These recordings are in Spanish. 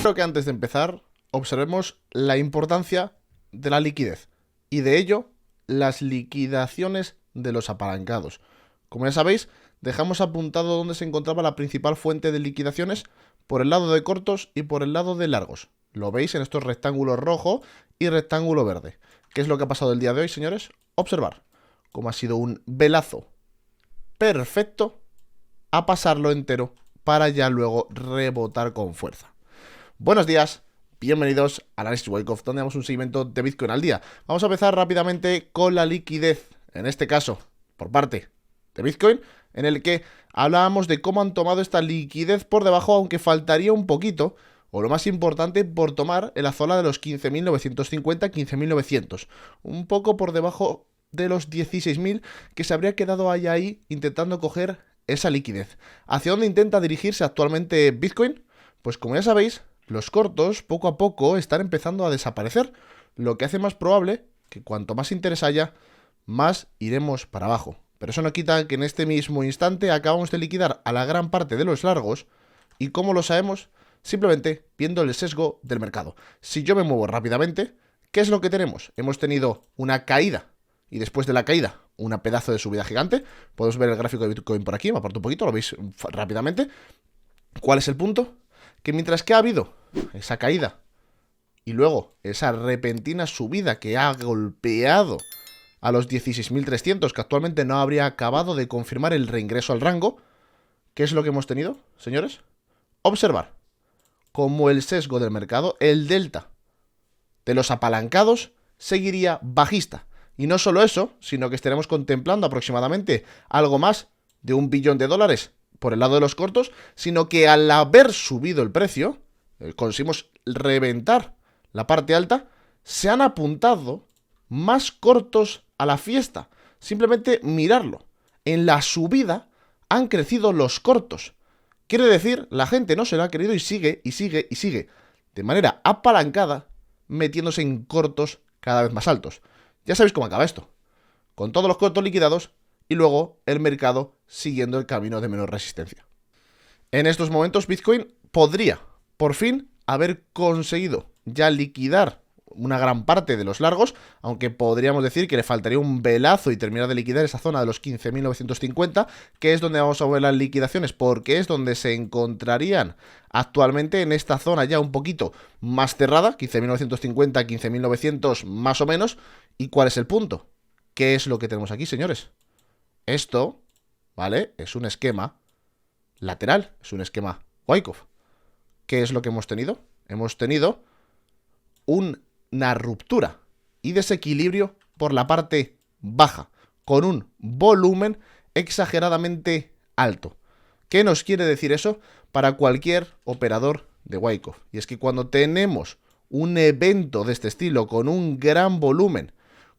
Primero que antes de empezar, observemos la importancia de la liquidez y de ello las liquidaciones de los apalancados. Como ya sabéis, dejamos apuntado dónde se encontraba la principal fuente de liquidaciones por el lado de cortos y por el lado de largos. Lo veis en estos rectángulos rojo y rectángulo verde. ¿Qué es lo que ha pasado el día de hoy, señores? Observar cómo ha sido un velazo perfecto a pasarlo entero para ya luego rebotar con fuerza. Buenos días, bienvenidos a Análisis Wyckoff, donde damos un seguimiento de Bitcoin al día. Vamos a empezar rápidamente con la liquidez, en este caso, por parte de Bitcoin, en el que hablábamos de cómo han tomado esta liquidez por debajo, aunque faltaría un poquito, o lo más importante, por tomar en la zona de los 15.950, 15.900. Un poco por debajo de los 16.000, que se habría quedado ahí intentando coger esa liquidez. ¿Hacia dónde intenta dirigirse actualmente Bitcoin? Pues como ya sabéis, los cortos poco a poco están empezando a desaparecer, lo que hace más probable que cuanto más interés haya, más iremos para abajo. Pero eso no quita que en este mismo instante acabamos de liquidar a la gran parte de los largos. ¿Y cómo lo sabemos? Simplemente viendo el sesgo del mercado. Si yo me muevo rápidamente, ¿qué es lo que tenemos? Hemos tenido una caída y después de la caída una pedazo de subida gigante. Podemos ver el gráfico de Bitcoin por aquí, me aparto un poquito, lo veis rápidamente. ¿Cuál es el punto? Que mientras que ha habido esa caída y luego esa repentina subida que ha golpeado a los 16.300, que actualmente no habría acabado de confirmar el reingreso al rango, ¿qué es lo que hemos tenido, señores? Observar cómo el sesgo del mercado, el delta de los apalancados, seguiría bajista. Y no solo eso, sino que estaremos contemplando aproximadamente algo más de $1 billón por el lado de los cortos, sino que al haber subido el precio, conseguimos reventar la parte alta, se han apuntado más cortos a la fiesta. Simplemente mirarlo. En la subida han crecido los cortos. Quiere decir, la gente no se lo ha querido y sigue, y sigue, y sigue, de manera apalancada, metiéndose en cortos cada vez más altos. Ya sabéis cómo acaba esto. Con todos los cortos liquidados y luego el mercado siguiendo el camino de menor resistencia. En estos momentos Bitcoin podría, por fin, haber conseguido ya liquidar una gran parte de los largos, aunque podríamos decir que le faltaría un velazo y terminar de liquidar esa zona de los 15.950, que es donde vamos a ver las liquidaciones, porque es donde se encontrarían actualmente en esta zona ya un poquito más cerrada, 15.950, 15.900 más o menos. ¿Y cuál es el punto? ¿Qué es lo que tenemos aquí, señores? Esto, ¿vale? Es un esquema lateral, es un esquema Wyckoff. ¿Qué es lo que hemos tenido? Hemos tenido una ruptura y desequilibrio por la parte baja, con un volumen exageradamente alto. ¿Qué nos quiere decir eso para cualquier operador de Wyckoff? Y es que cuando tenemos un evento de este estilo con un gran volumen,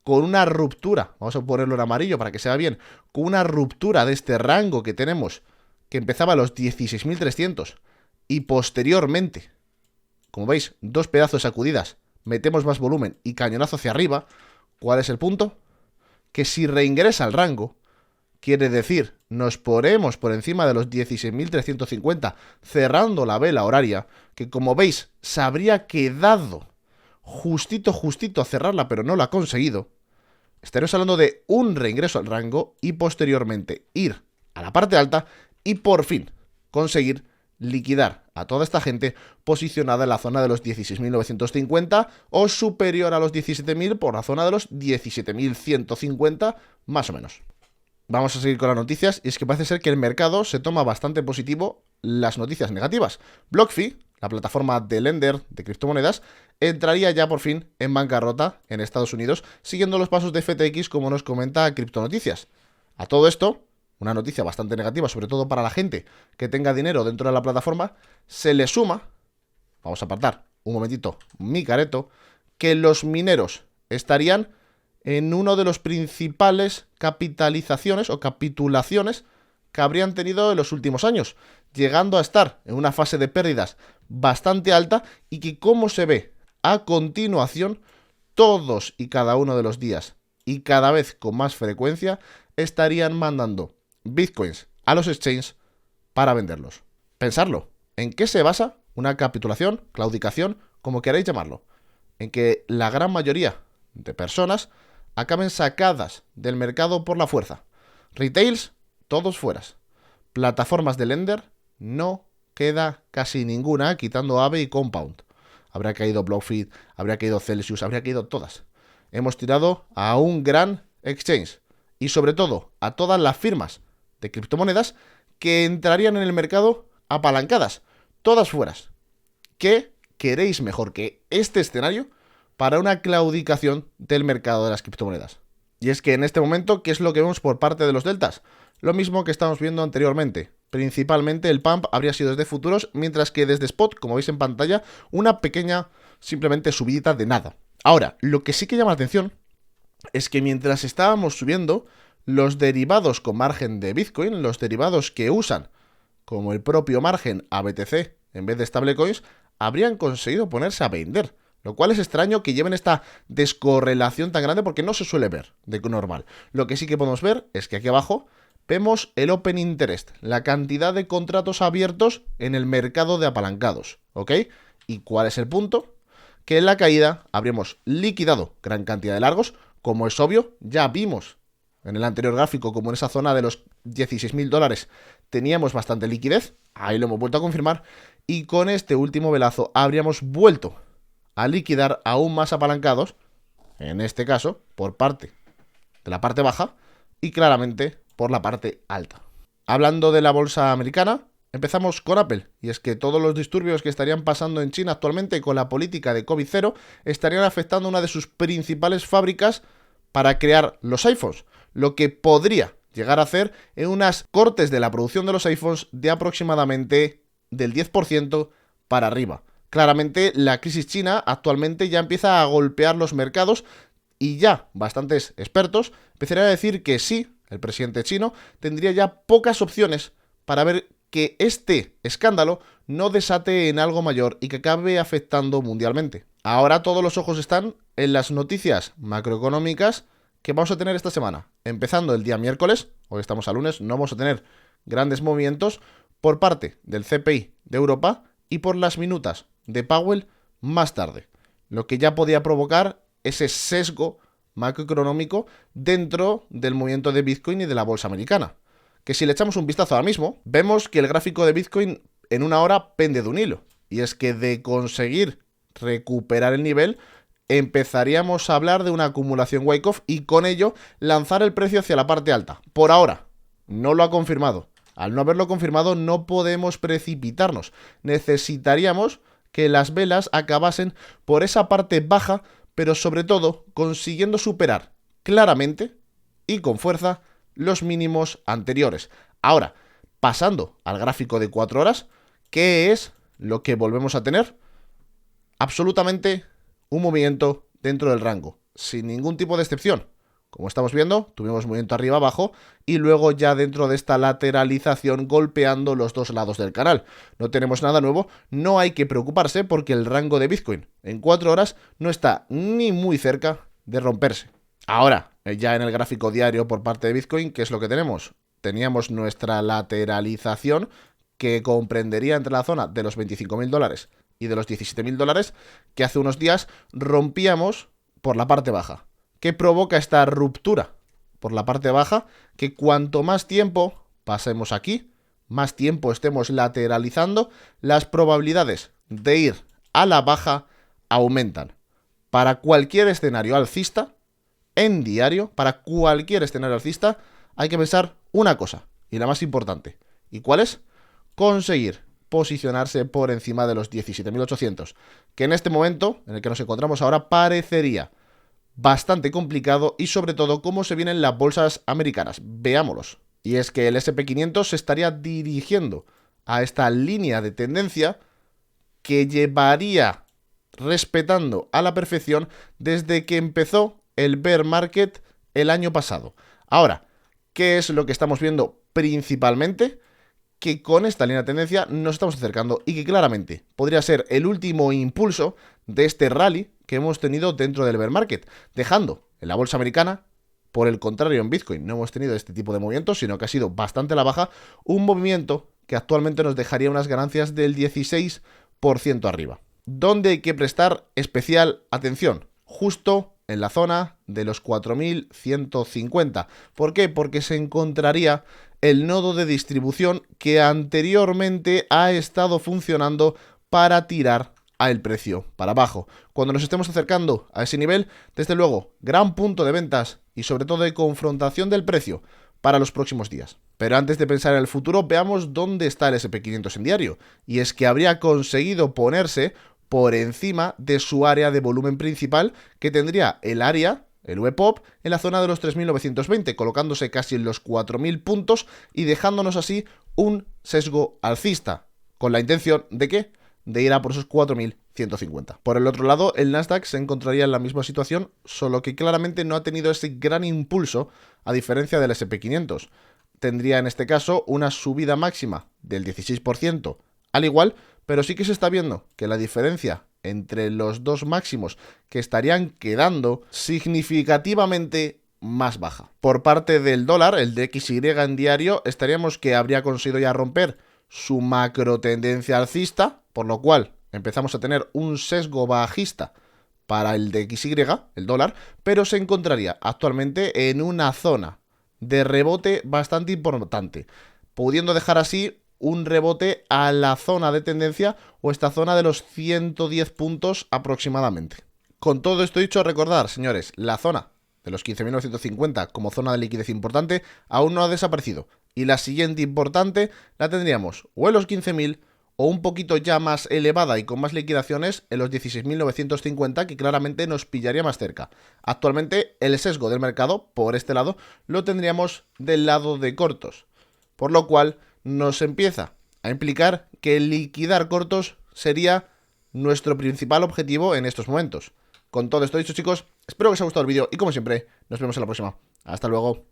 con una ruptura, vamos a ponerlo en amarillo para que se vea bien, con una ruptura de este rango que tenemos, que empezaba a los 16.300 y posteriormente, como veis, dos pedazos de sacudidas, metemos más volumen y cañonazo hacia arriba. ¿Cuál es el punto? Que si reingresa al rango, quiere decir, nos ponemos por encima de los 16.350, cerrando la vela horaria, que como veis, se habría quedado justito a cerrarla, pero no lo ha conseguido. Estaremos hablando de un reingreso al rango y posteriormente ir a la parte alta y por fin conseguir liquidar a toda esta gente posicionada en la zona de los 16.950 o superior a los 17.000 por la zona de los 17.150 más o menos. Vamos a seguir con las noticias y es que parece ser que el mercado se toma bastante positivo las noticias negativas. BlockFi, la plataforma de lender de criptomonedas, entraría ya por fin en bancarrota en Estados Unidos, siguiendo los pasos de FTX como nos comenta Criptonoticias. A todo esto, una noticia bastante negativa, sobre todo para la gente que tenga dinero dentro de la plataforma, se le suma, vamos a apartar un momentito mi careto, que los mineros estarían en uno de los principales capitalizaciones o capitulaciones que habrían tenido en los últimos años, llegando a estar en una fase de pérdidas bastante alta y que, como se ve a continuación, todos y cada uno de los días y cada vez con más frecuencia estarían mandando bitcoins a los exchanges para venderlos. Pensarlo, ¿en qué se basa una capitulación, claudicación, como queráis llamarlo, en que la gran mayoría de personas acaben sacadas del mercado por la fuerza. Retails, todos fueras. Plataformas de lender, no queda casi ninguna, quitando Aave y Compound. Habría caído BlockFi, habría caído Celsius, habría caído todas. Hemos tirado a un gran exchange y sobre todo a todas las firmas de criptomonedas que entrarían en el mercado apalancadas, todas fueras. ¿Qué queréis mejor que este escenario para una claudicación del mercado de las criptomonedas? Y es que en este momento, ¿qué es lo que vemos por parte de los deltas? Lo mismo que estamos viendo anteriormente. Principalmente el pump habría sido desde futuros, mientras que desde spot, como veis en pantalla, una pequeña, simplemente subidita de nada. Ahora, lo que sí que llama la atención es que mientras estábamos subiendo, los derivados con margen de Bitcoin, los derivados que usan como el propio margen a BTC en vez de stablecoins, habrían conseguido ponerse a vender. Lo cual es extraño que lleven esta descorrelación tan grande porque no se suele ver de normal. Lo que sí que podemos ver es que aquí abajo vemos el Open Interest, la cantidad de contratos abiertos en el mercado de apalancados, ¿ok? ¿Y cuál es el punto? Que en la caída habríamos liquidado gran cantidad de largos, como es obvio, ya vimos en el anterior gráfico como en esa zona de los $16.000 teníamos bastante liquidez, ahí lo hemos vuelto a confirmar, y con este último velazo habríamos vuelto a liquidar aún más apalancados, en este caso, por parte de la parte baja y claramente por la parte alta. Hablando de la bolsa americana, empezamos con Apple, y es que todos los disturbios que estarían pasando en China actualmente con la política de COVID-0 estarían afectando a una de sus principales fábricas para crear los iPhones, lo que podría llegar a hacer en unas cortes de la producción de los iPhones de aproximadamente del 10% para arriba. Claramente la crisis china actualmente ya empieza a golpear los mercados y ya bastantes expertos empezarían a decir que sí, el presidente chino tendría ya pocas opciones para ver que este escándalo no desate en algo mayor y que acabe afectando mundialmente. Ahora todos los ojos están en las noticias macroeconómicas que vamos a tener esta semana. Empezando el día miércoles, hoy estamos a lunes, no vamos a tener grandes movimientos por parte del CPI de Europa y por las minutas de Powell más tarde, lo que ya podía provocar ese sesgo macroeconómico dentro del movimiento de Bitcoin y de la bolsa americana. Que si le echamos un vistazo ahora mismo, vemos que el gráfico de Bitcoin en una hora pende de un hilo. Y es que de conseguir recuperar el nivel, empezaríamos a hablar de una acumulación wake-off y con ello lanzar el precio hacia la parte alta. Por ahora, no lo ha confirmado. Al no haberlo confirmado, no podemos precipitarnos. Necesitaríamos que las velas acabasen por esa parte baja, pero sobre todo consiguiendo superar claramente y con fuerza los mínimos anteriores. Ahora, pasando al gráfico de 4 horas, ¿qué es lo que volvemos a tener? Absolutamente un movimiento dentro del rango, sin ningún tipo de excepción. Como estamos viendo, tuvimos movimiento arriba-abajo y luego ya dentro de esta lateralización golpeando los dos lados del canal. No tenemos nada nuevo, no hay que preocuparse porque el rango de Bitcoin en 4 horas no está ni muy cerca de romperse. Ahora, ya en el gráfico diario por parte de Bitcoin, ¿qué es lo que tenemos? Teníamos nuestra lateralización que comprendería entre la zona de los $25.000 y de los $17.000 que hace unos días rompíamos por la parte baja. ¿Qué provoca esta ruptura por la parte baja? Que cuanto más tiempo pasemos aquí, más tiempo estemos lateralizando, las probabilidades de ir a la baja aumentan. Para cualquier escenario alcista, en diario, para cualquier escenario alcista, hay que pensar una cosa, y la más importante. ¿Y cuál es? Conseguir posicionarse por encima de los 17.800, que en este momento, en el que nos encontramos ahora, parecería bastante complicado y sobre todo cómo se vienen las bolsas americanas. Veámoslos. Y es que el SP500 se estaría dirigiendo a esta línea de tendencia que llevaría respetando a la perfección desde que empezó el bear market el año pasado. Ahora, ¿qué es lo que estamos viendo principalmente? Que con esta línea de tendencia nos estamos acercando y que claramente podría ser el último impulso de este rally que hemos tenido dentro del bear market, dejando en la bolsa americana, por el contrario en Bitcoin no hemos tenido este tipo de movimientos, sino que ha sido bastante a la baja, un movimiento que actualmente nos dejaría unas ganancias del 16% 20% arriba. ¿Dónde hay que prestar especial atención? Justo en la zona de los 4.150. ¿Por qué? Porque se encontraría el nodo de distribución que anteriormente ha estado funcionando para tirar al precio para abajo. Cuando nos estemos acercando a ese nivel, desde luego, gran punto de ventas y sobre todo de confrontación del precio para los próximos días. Pero antes de pensar en el futuro, veamos dónde está el SP500 en diario. Y es que habría conseguido ponerse por encima de su área de volumen principal, que tendría el área, el VPOP, en la zona de los 3.920, colocándose casi en los 4.000 puntos y dejándonos así un sesgo alcista. ¿Con la intención de qué? De ir a por esos 4.150. Por el otro lado, el Nasdaq se encontraría en la misma situación, solo que claramente no ha tenido ese gran impulso, a diferencia del SP500. Tendría en este caso una subida máxima del 16%, al igual, pero sí que se está viendo que la diferencia entre los dos máximos que estarían quedando significativamente más baja. Por parte del dólar, el DXY en diario, estaríamos que habría conseguido ya romper su macro tendencia alcista, por lo cual empezamos a tener un sesgo bajista para el DXY, el dólar, pero se encontraría actualmente en una zona de rebote bastante importante, pudiendo dejar así un rebote a la zona de tendencia o esta zona de los 110 puntos aproximadamente. Con todo esto dicho, recordar, señores, la zona de los 15.950 como zona de liquidez importante aún no ha desaparecido. Y la siguiente importante la tendríamos o en los 15.000 o un poquito ya más elevada y con más liquidaciones en los 16.950, que claramente nos pillaría más cerca. Actualmente el sesgo del mercado, por este lado, lo tendríamos del lado de cortos, por lo cual nos empieza a implicar que liquidar cortos sería nuestro principal objetivo en estos momentos. Con todo esto dicho, chicos, espero que os haya gustado el vídeo y como siempre, nos vemos en la próxima. Hasta luego.